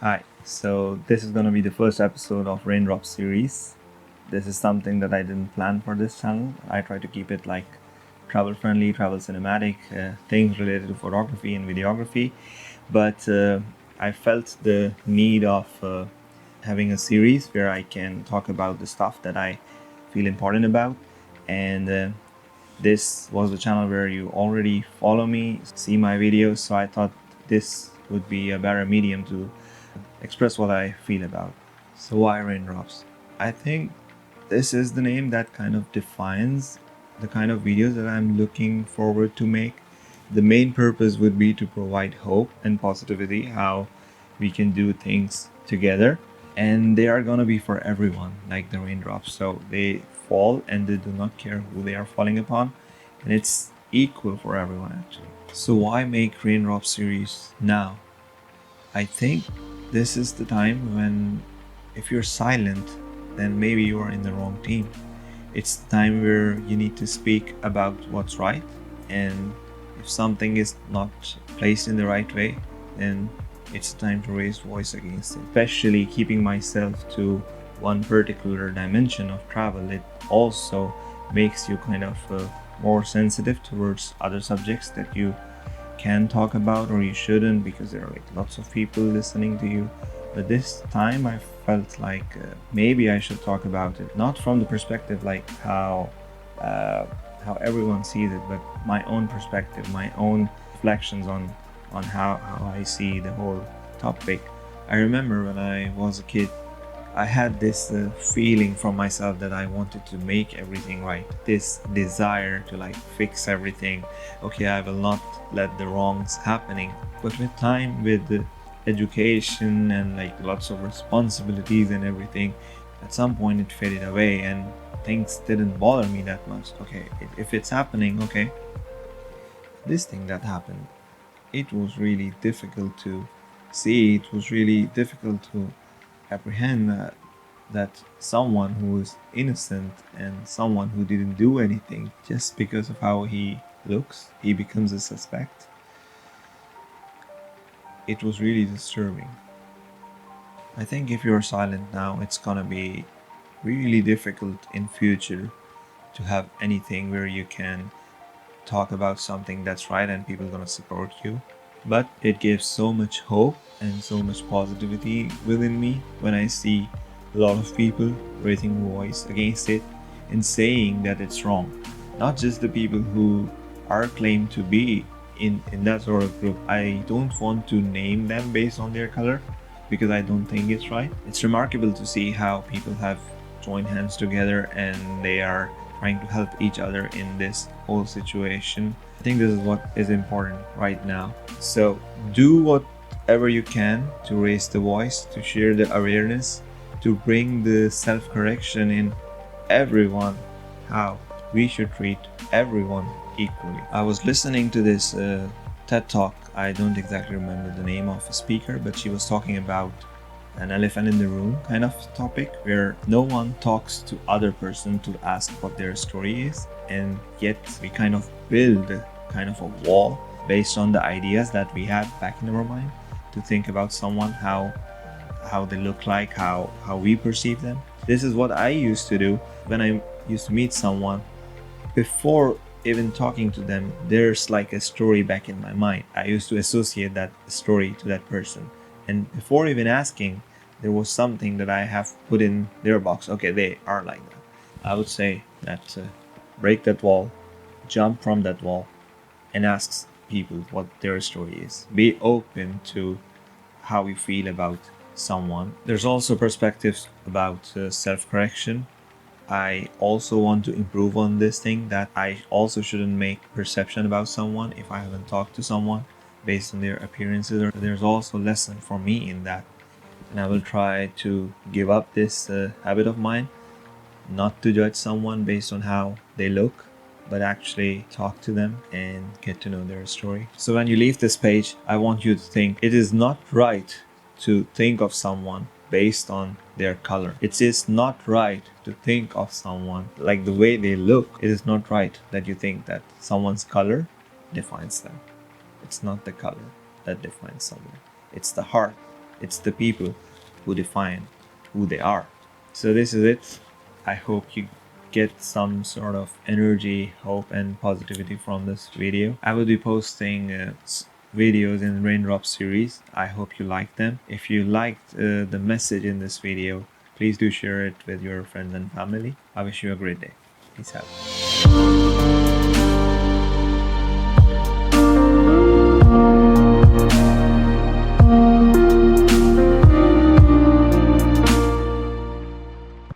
Hi, so this is gonna be the first episode of Raindrop series. This is something that I didn't plan for this channel. I try to keep it like travel friendly, travel cinematic, things related to photography and videography. But I felt the need of having a series where I can talk about the stuff that I feel important about. And this was the channel where you already follow me, see my videos, so I thought this would be a better medium to express what I feel about. So why Raindrops? I think this is the name that kind of defines the kind of videos that I'm looking forward to make. The main purpose would be to provide hope and positivity, how we can do things together. And they are gonna be for everyone, like the raindrops. So they fall and they do not care who they are falling upon. And it's equal for everyone actually. So why make Raindrop series now? I think this is the time when, if you're silent, then maybe you are in the wrong team. It's the time where you need to speak about what's right, and if something is not placed in the right way, then it's time to raise voice against it. Especially keeping myself to one particular dimension of travel, it also makes you kind of more sensitive towards other subjects that you can talk about or you shouldn't, because there are like lots of people listening to you. But this time I felt like maybe I should talk about it, not from the perspective like uh, how everyone sees it, but my own perspective, my own reflections on how I see the whole topic. I remember when I was a kid, I had this feeling from myself that I wanted to make everything right. This desire to like fix everything. Okay, I will not let the wrongs happening. But with time, with the education and like lots of responsibilities and everything, at some point it faded away and things didn't bother me that much. Okay, if it's happening, okay. This thing that happened, it was really difficult to see. It was really difficult to apprehend that someone who is innocent and someone who didn't do anything, just because of how he looks, he becomes a suspect. It was really disturbing. I think if you're silent now, it's gonna be really difficult in future to have anything where you can talk about something that's right and people gonna support you. But it gives so much hope and so much positivity within me when I see a lot of people raising voice against it and saying that it's wrong. Not just the people who are claimed to be in that sort of group. I don't want to name them based on their color because I don't think it's right. It's remarkable to see how people have joined hands together and they are trying to help each other in this whole situation. I think this is what is important right now. So do whatever you can to raise the voice, to share the awareness, to bring the self-correction in everyone, how we should treat everyone equally. I was listening to this TED talk. I don't exactly remember the name of a speaker, but she was talking about an elephant in the room kind of topic where no one talks to other person to ask what their story is, and yet we kind of build kind of a wall based on the ideas that we have back in our mind to think about someone, how they look like, how we perceive them. This is what I used to do when I used to meet someone. Before even talking to them, there's like a story back in my mind. I used to associate that story to that person, and before even asking, there was something that I have put in their box. Okay, they are like that. I would say that break that wall, jump from that wall, and ask people what their story is. Be open to how you feel about someone. There's also perspectives about self-correction. I also want to improve on this thing, that I also shouldn't make perception about someone if I haven't talked to someone based on their appearances. There's also a lesson for me in that, and I will try to give up this habit of mine, not to judge someone based on how they look, but actually talk to them and get to know their story. So when you leave this page, I want you to think it is not right to think of someone based on their color. It is not right to think of someone like the way they look. It is not right that you think that someone's color defines them. It's not the color that defines someone. It's the heart It's the people who define who they are. So this is it. I hope you get some sort of energy, hope, and positivity from this video. I will be posting videos in Raindrop series. I hope you like them. If you liked the message in this video, please do share it with your friends and family. I wish you a great day. Peace out.